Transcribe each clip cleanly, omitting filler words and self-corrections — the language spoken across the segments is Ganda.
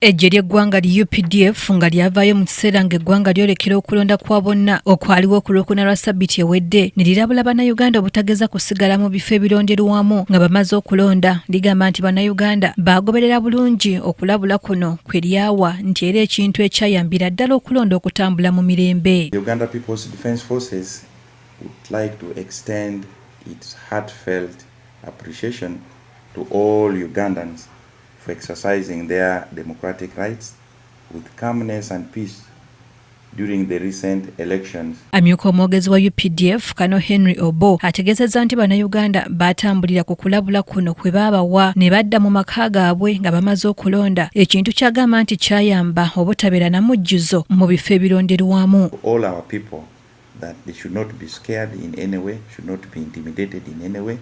Eggye ly'eggwanga UPDF nga lyavaayo mu kiseera ng'eggwanga lyolekera okulonda kwa bonna okwaliwo ku lwokuna lwa sabbiiti ewedde ne lirabula Bannayuganda obutageza kusigala mu bifo ebironderwamu nga bamaze okulonda. Ligamba nti Bannayuganda baagoberera bulungi okulabula kuno kwe lyawa nti era ekintu ekyayambira ddala okulonda okutambula mu mirembe. Uganda People's Defence Forces would like to extend its heartfelt appreciation to all Ugandans for exercising their democratic rights with calmness and peace during the recent elections. Amyuka omwogezi wa UPDF Col Henry Obbo ategeezezza nti Bannayuganda baatambulira ku kulabula kuno kwe baabawa ne badda mu maka gaabwe nga bamaze okulonda, ekintu ky'agamba nti kyayamba obutabeera na mujjuzo mu bifo ebironderwamu. All our people that they should not be scared in any way, should not be intimidated in any way.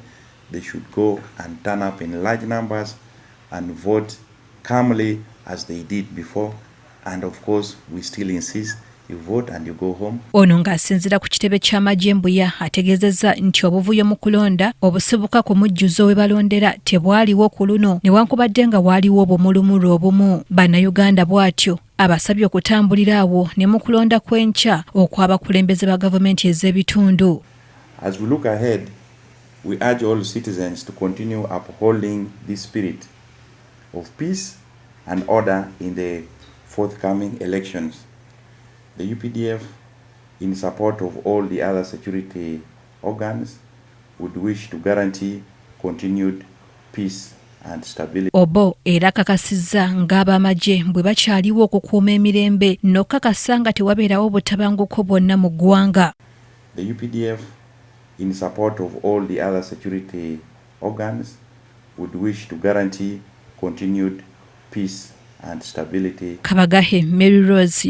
They should go and turn up in large numbers and vote calmly as they did before, and of course we still insist you vote and you go home. Ono ng'asinziira ku kitebe ky'amagye Mbuya ategeezezza nti obuvuyo mu kulonda obusibuka ku mujjuzo Webalondera tebwaliwo ku luno newankubadde nga waaliwo obumulumulu obumu. Bannayuganda bw'atyo abasabye okutambulira awo ne mu kulonda kw'enkya okw'abakulembeze ba gavumenti ez'ebitundu. As we look ahead, we urge all citizens to continue upholding this spirit of peace and order in the forthcoming elections. The UPDF, in support of all the other security organs, would wish to guarantee continued peace and stability. Obbo era kakasizza ng'abamagye bwe bakyaliwo okukuuma emirembe n'okukakasa nga tewabeerawo butabanguko bwonna mu ggwanga. The UPDF, in support of all the other security organs, would wish to guarantee continued peace and stability. Kabagahe Mary Rose